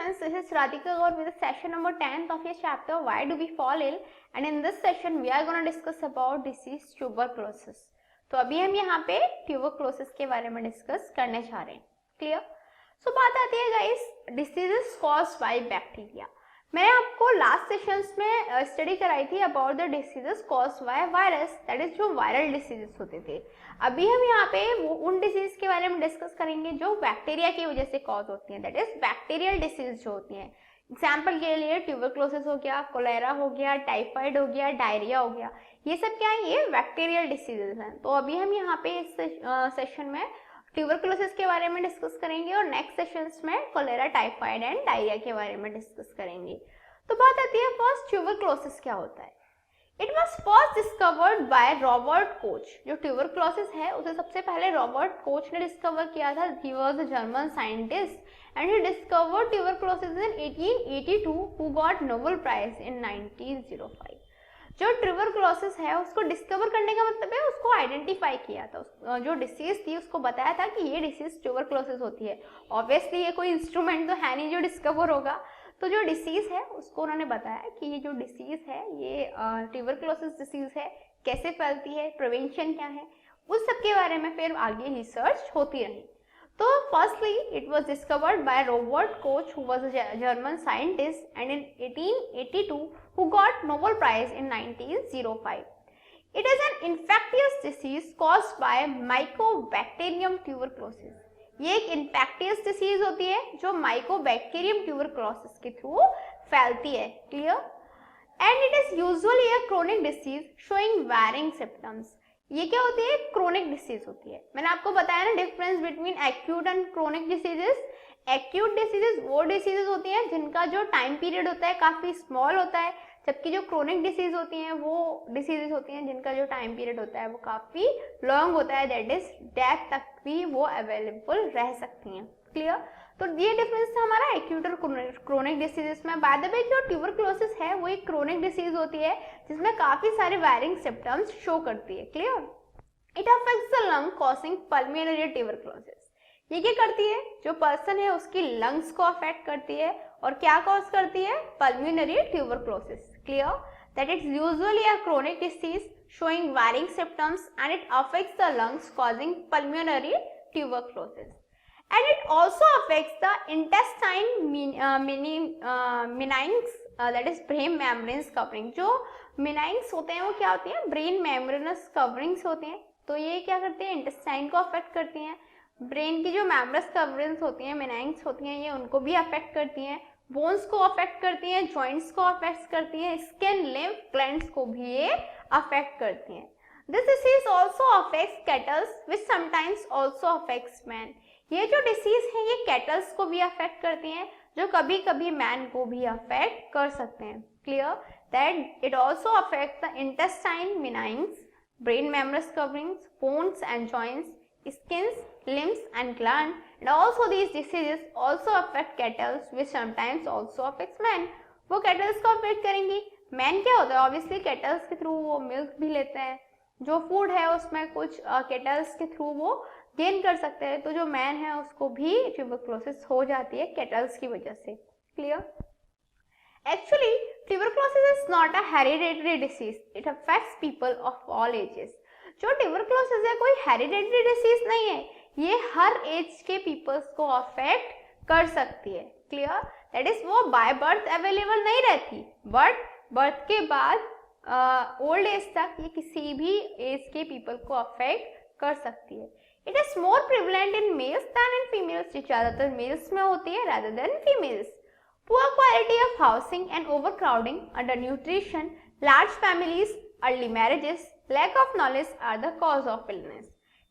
students, this is Radhika Gaur with the session number 10 of your chapter Why Do We Fall Ill, and in this session we are going to discuss about disease tuberculosis. तो अभी हम यहाँ पे tuberculosis के बारे में discuss करने जा रहे हैं. क्लियर? सो बात आती है guys diseases caused by bacteria. मैंने आपको लास्ट सेशंस में स्टडी कराई थी about the diseases caused by virus, that is जो वायरल डिसीजेस होते थे. अभी हम यहाँ पे वो उन डिसीज के बारे में डिस्कस करेंगे जो बैक्टीरिया की वजह से कॉज होती हैं, दैट इज बैक्टीरियल डिसीज जो होती हैं. एग्जाम्पल के लिए ट्यूबरक्लोसिस हो गया, कोलेरा हो गया, टाइफाइड हो गया, डायरिया हो गया, ये सब क्या है, ये बैक्टीरियल डिसीजेस हैं. तो अभी हम यहाँ पे इस सेशन में ट्यूबरक्लोसिस के बारे में डिस्कस करेंगे और नेक्स्ट सेशंस में कोलेरा, टाइफाइड एंड डायरिया के बारे में डिस्कस करेंगे. तो बात आती है फर्स्ट ट्यूबरक्लोसिस क्या होता है. It was first discovered by Robert coach. जो ट्यूबरक्लोसिस है उसे सबसे पहले रॉबर्ट कोच ने डिस्कवर किया था. He was a German scientist and he discovered tuberculosis in 1882 who got Nobel prize in 1905. जो ट्यूबरक्लोसिस है उसको डिस्कवर करने का मतलब है उसको आइडेंटिफाई किया था. जो डिसीज थी उसको बताया था कि ये डिसीज ट्यूबरक्लोसिस होती है. ऑब्वियसली ये कोई इंस्ट्रूमेंट तो है नहीं जो डिस्कवर होगा. तो जो डिसीज है उसको उन्होंने बताया कि ये जो डिसीज है ये ट्यूबरक्लोसिस डिसीज है, कैसे फैलती है, प्रिवेंशन क्या है, उस सब के बारे में फिर आगे रिसर्च होती रही. तो firstly it was discovered by Robert Koch who was a German scientist and in 1882 who got Nobel prize in 1905. It is an infectious disease caused by mycobacterium tuberculosis. ये एक इन्फेक्टियस डिसीज होती है जो Mycobacterium tuberculosis के through फैलती है. Clear? And it is usually a chronic disease showing varying symptoms. ये क्या होती है, क्रोनिक डिसीज होती है. मैंने आपको बताया ना difference between acute and chronic diseases. Acute diseases वो डिसीजेस होती हैं जिनका जो टाइम पीरियड होता है काफी स्मॉल होता है, जबकि जो क्रोनिक डिसीज होती हैं वो डिसीजेस होती हैं जिनका जो टाइम पीरियड होता है वो काफी लॉन्ग होता है, दैट इज डेथ तक भी वो अवेलेबल रह सकती हैं. क्लियर? तो ये डिफरेंस था हमारा एक्यूट और क्रोनिक डिसीजेस में. बाय द वे जो ट्यूबरक्लोसिस है वो एक क्रोनिक डिसीज होती है जिसमें काफी सारे वैरिंग सिम्पटम्स शो करती है. Clear? It affects the lung causing pulmonary tuberculosis. ये क्या करती है, जो पर्सन है उसकी लंग्स को अफेक्ट करती है और क्या कॉज करती है, pulmonary tuberculosis. Clear? That it's usually a chronic disease showing varying symptoms and it affects the lungs causing pulmonary tuberculosis. And it also affects the intestine meninges, that is brain membranes covering. जो meninges होते हैं वो क्या होती हैं, brain membranous coverings होते हैं. तो ये क्या करते हैं, इंटेस्टाइन को अफेक्ट करती हैं. ब्रेन की जो मेम्ब्रेनस कवरिंग्स होती हैं, meninges होती हैं, ये उनको भी अफेक्ट करती हैं. बोन्स को अफेक्ट करती हैं, जॉइंट्स को अफेक्ट करती हैं, स्किन, लिम्फ ग्लैंड्स को भी ये अफेक्ट करती हैं. This disease also affects kettles which sometimes also affects man. ये जो डिसीज है ये कैटल्स को भी अफेक्ट करती हैं जो कभी कभी मैन को भी अफेक्ट कर सकते हैं. Clear? That it also affect the intestine, meninges, brain membranous coverings, bones and joints, skins, limbs and gland. And also these diseases also affect cattle which sometimes also affects man. वो kettles को affect करेंगी. Man क्या होता है, obviously kettles के through वो milk भी लेते हैं, जो फूड है उसमें कुछ कैटल्स के थ्रू वो गेन कर सकते हैं. तो जो मैन है उसको भी ट्यूबरक्लोसिस हो जाती है कैटल्स की वजह से. Clear? Actually tuberculosis is not a hereditary disease, it affects people of all ages. जो ट्यूबरक्लोसिस है कोई हेरिडेटरी डिसीज नहीं है, ये हर एज के पीपल्स को अफेक्ट कर सकती है. क्लियर? दैट इज वो बाय बर्थ अवेलेबल नहीं रहती, बट बर्थ के बाद ओल्ड एज तक ये किसी भी एज के पीपल को अफेक्ट कर सकती है. It is more prevalent in males than in females. ये ज्यादातर मेल्स में होती है rather than females. Poor quality of housing and overcrowding, under nutrition, large families, early marriages, lack of knowledge are the cause of illness.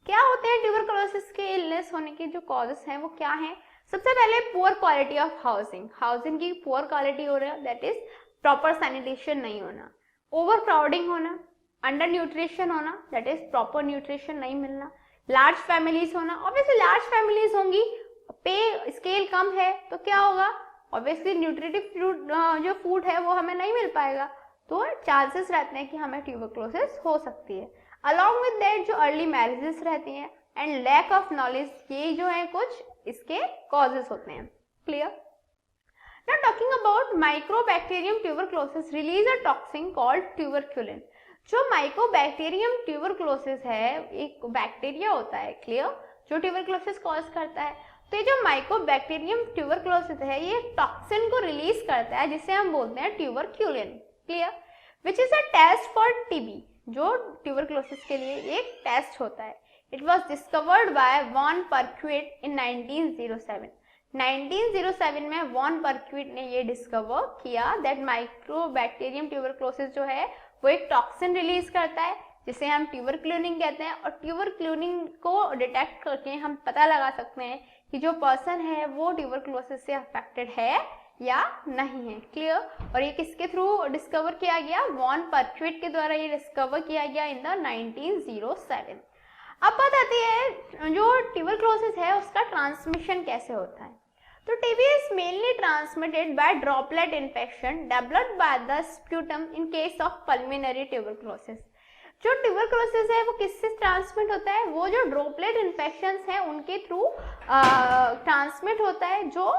क्या होते हैं tuberculosis के illness होने के जो कॉजेस हैं वो क्या हैं? सबसे पहले poor quality of housing. Housing की पुअर क्वालिटी हो रहा है, दैट इज प्रॉपर सैनिटेशन नहीं होना, ओवर क्राउडिंग होना, अंडर न्यूट्रिशन होना, दैट इज प्रॉपर न्यूट्रिशन नहीं मिलना, लार्ज फैमिलीज होना. ऑब्वियसली लार्ज फैमिलीज होंगी, पे स्केल कम है तो क्या होगा, ऑब्वियसली न्यूट्रिटिव जो फूड है वो हमें नहीं मिल पाएगा, तो चांसेस रहते हैं कि हमें ट्यूबरक्लोसिस हो सकती है. अलॉन्ग विद दैट जो अर्ली मैरिजेस रहती हैं एंड लैक ऑफ नॉलेज, ये जो है कुछ इसके कॉजेस होते हैं. Clear? Now talking about Mycobacterium tuberculosis release a toxin called tuberculin. जो Mycobacterium tuberculosis है एक बैक्टीरिया होता है, क्लियर, जो ट्यूबरक्लोसिस कॉज करता है. तो ये जो Mycobacterium tuberculosis है ये टॉक्सिन को रिलीज करता है जिसे हम बोलते हैं tuberculin, clear, which is a test for TB, जो ट्यूबरक्लोसिस के लिए एक टेस्ट होता है. It was discovered by von Pirquet in 1907. 1907 में वॉन परक्विट ने ये डिस्कवर किया दैट माइक्रोबैक्टीरियम ट्यूबरक्लोसिस जो है वो एक टॉक्सिन रिलीज करता है जिसे हम ट्यूबरक्लोनिन कहते हैं. और ट्यूबरक्लोनिन को डिटेक्ट करके हम पता लगा सकते हैं कि जो पर्सन है वो ट्यूबरक्लोसिस से अफेक्टेड है या नहीं है, क्लियर. और ये किसके थ्रू डिस्कवर किया गया? वॉन परक्विट के द्वारा ये डिस्कवर किया गया इन द 1907. अब बात आती है जो ट्यूबरक्लोसिस है उसका ट्रांसमिशन कैसे होता है. तो TB is mainly transmitted by droplet infection developed by the sputum in case of pulmonary tuberculosis. जो ट्यूबरक्लोसिस है वो किससे ट्रांसमिट होता है? वो जो ड्रॉपलेट इन्फेक्शंस हैं उनके थ्रू ट्रांसमिट होता है. जो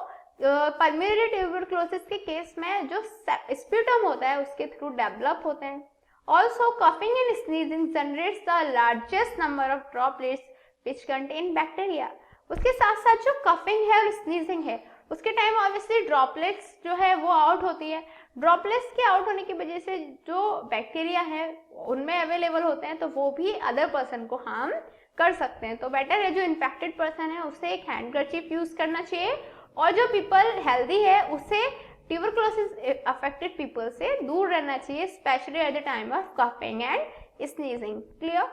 पल्मोनरी ट्यूबरक्लोसिस के केस में जो स्प्यूटम होता है उसके थ्रू डेवलप होते हैं. Also, coughing and sneezing generates the largest number of droplets which contain bacteria. उसके साथ साथ जो कफिंग है और स्नीजिंग है उसके टाइम ऑब्वियसली ड्रॉपलेट्स जो है वो आउट होती है. ड्रॉपलेट्स के आउट होने की वजह से जो बैक्टीरिया है उनमें अवेलेबल होते हैं तो वो भी अदर पर्सन को हार्म कर सकते हैं. तो बेटर है जो इन्फेक्टेड पर्सन है उसे एक हैंडकरचीफ यूज करना चाहिए और जो पीपल हेल्दी है उसे ट्यूबरक्लोसिस अफेक्टेड पीपल से दूर रहना चाहिए, specially at the time of coughing and sneezing, clear.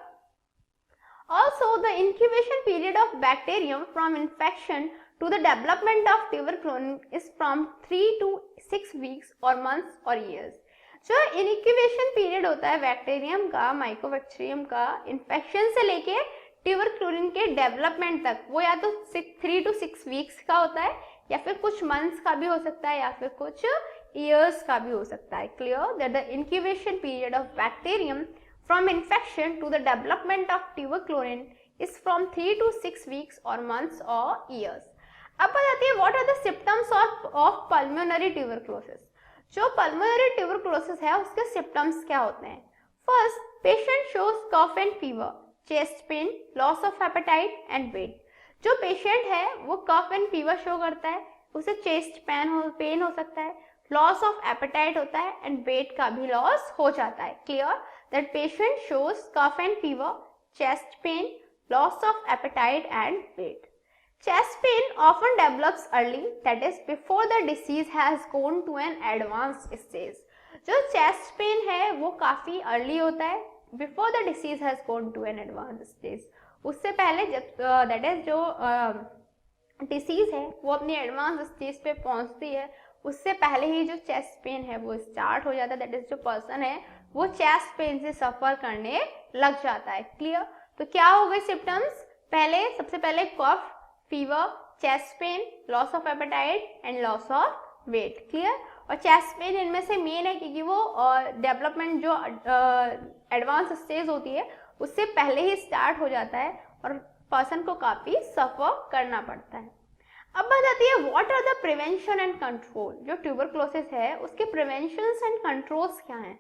Also, the incubation period of bacterium from infection to the development of tuberculin is from 3 to 6 weeks or months or years. जो incubation period होता है bacterium का, Mycobacterium का, infection से लेके tuberculosis के development तक, वो या तो 3 to 6 वीक्स का होता है या फिर कुछ मंथ्स का भी हो सकता है या फिर कुछ ईयर्स का भी हो सकता है, clear. That the incubation period of bacterium from infection to the development of tuberculin is from 3 to 6 weeks or months or years. अब बात आती है what are the symptoms of pulmonary tuberculosis. जो pulmonary tuberculosis है उसके symptoms क्या होते हैं? First, patient shows cough and fever, chest pain, loss of appetite and weight. जो patient है वो cough and fever show करता है, उसे chest pain हो सकता है, loss of appetite होता है and weight का भी loss हो जाता है, clear. That patient shows cough and fever, chest pain, loss of appetite and weight. Chest pain often develops early, that is before the disease has gone to an advanced stage. जो chest pain है वो काफी early होता है, before the disease has gone to an advanced stage. उससे पहले जब that is जो disease है वो अपनी advanced stage पे पहुंचती है उससे पहले ही जो चेस्ट पेन है वो स्टार्ट हो जाता है. दैट इज जो पर्सन है वो चेस्ट पेन से सफर करने लग जाता है, क्लियर. तो क्या हो गए सिम्टम्स? सबसे पहले cough, fever, chest pain, loss of appetite and loss of weight, clear. और चेस्ट पेन इनमें से मेन है क्योंकि वो डेवलपमेंट जो एडवांस स्टेज होती है उससे पहले ही स्टार्ट हो जाता है और पर्सन को काफी सफर करना पड़ता है. अब बात आती है what are the prevention and control. जो ट्यूबरक्लोसिस है उसके प्रिवेंशंस एंड कंट्रोल्स क्या हैं?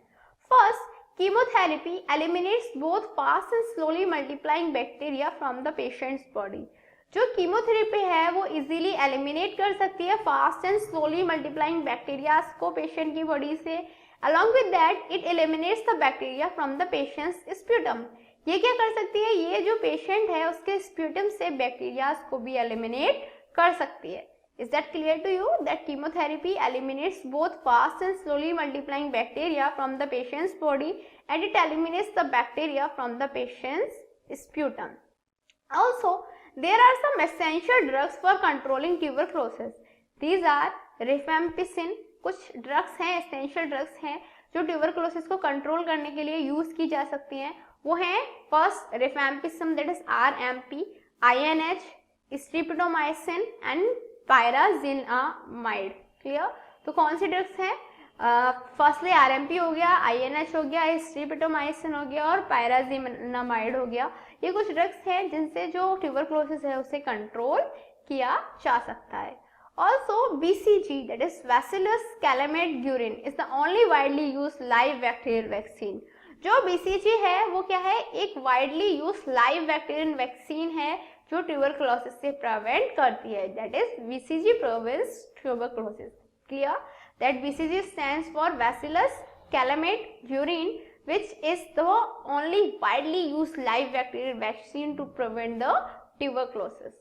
First, chemotherapy eliminates both fast and slowly multiplying bacteria from the patient's body. जो कीमोथेरेपी है वो इजीली एलिमिनेट कर सकती है fast and slowly multiplying bacterias को पेशेंट की बॉडी से. Along with that it eliminates the bacteria from the patient's sputum. ये क्या कर सकती है? ये जो पेशेंट है उसके स्प्यूटम से बैक्टीरियाज को भी एलिमिनेट कर सकती है. Is that clear to you that chemotherapy eliminates both fast and slowly multiplying bacteria from the patient's body and it eliminates the bacteria from the patient's sputum. Also, there are some essential drugs for controlling tuberculosis. These are rifampicin. कुछ drugs हैं, essential drugs हैं जो tuberculosis को control करने के लिए use की जा सकती हैं. वो हैं first rifampicin that is RMP, INH, streptomycin and pyrazinamide, clear. तो कौन सी ड्रग्स हैं? फर्स्टली RMP हो गया, INH हो गया, स्ट्रिप्टोमाइसिन हो गया और पायराजिनामाइड हो गया. ये कुछ ड्रग्स हैं जिनसे जो ट्यूबरक्लोसिस है उसे कंट्रोल किया जा सकता है. Also, BCG, that is Bacillus Calamate-Guerin, is the only widely used live bacterial vaccine. जो BCG है वो क्या है, एक widely used live bacterial vaccine है जो ट्यूबरक्लोसिस से प्रिवेंट करती है. That is BCG prevents tuberculosis. Clear? That BCG stands for Bacillus Calamate-Guerin, which is the only widely used live bacterial vaccine to prevent the tuberculosis.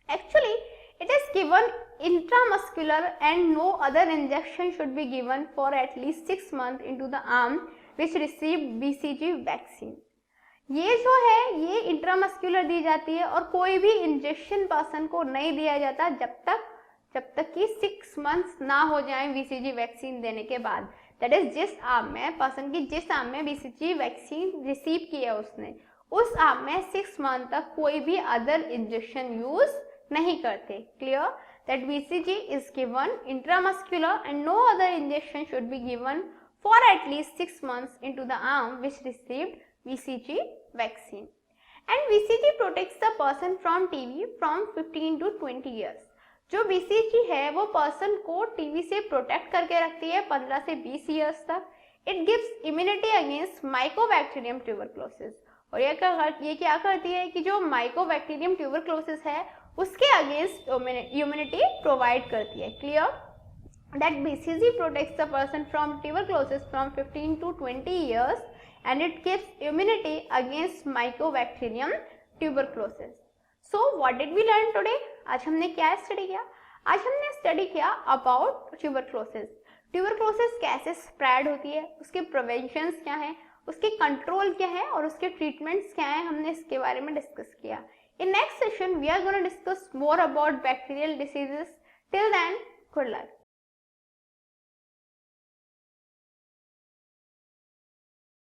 Actually, it is given intramuscular and no other injection should be given for at least 6 months into the arm which received BCG vaccine. ये जो है ये intramuscular दी जाती है और कोई भी injection person को नहीं दिया जाता जब तक कि 6 मंथ्स ना हो जाए BCG वैक्सीन देने के बाद. दैट इज जिस आर्म में पर्सन की जिस आर्म में BCG वैक्सीन रिसीव किया उसने उस आर्म में 6 मंथ तक कोई भी अदर इंजेक्शन यूज नहीं करते. Clear? That BCG is given intramuscular and no other injection should be given for at least 6 months into the arm which received BCG vaccine. And BCG protects the person from TB from 15 to 20 years. जो BCG है वो person को TB से protect करके रखती है 15 से 20 years तक. It gives immunity against Mycobacterium tuberculosis. और ये क्या करती है कि जो माइकोबैक्टीरियम ट्यूबरक्लोसिस है उसके अगेंस्ट इम्यूनिटी प्रोवाइड करती है. Clear? That BCG protects the person from tuberculosis from 15 to 20 years and it gives immunity against Mycobacterium tuberculosis. So what did we learn today? आज हमने क्या स्टडी किया? आज हमने स्टडी किया अबाउट ट्यूबरक्लोसिस. ट्यूबरक्लोसिस कैसे स्प्रेड होती है, उसके प्रिवेंशंस क्या हैं, उसके कंट्रोल क्या है और उसके ट्रीटमेंट्स क्या हैं, हमने इसके बारे में डिस्कस किया. In next session we are going to discuss more about bacterial diseases. Till then, good luck.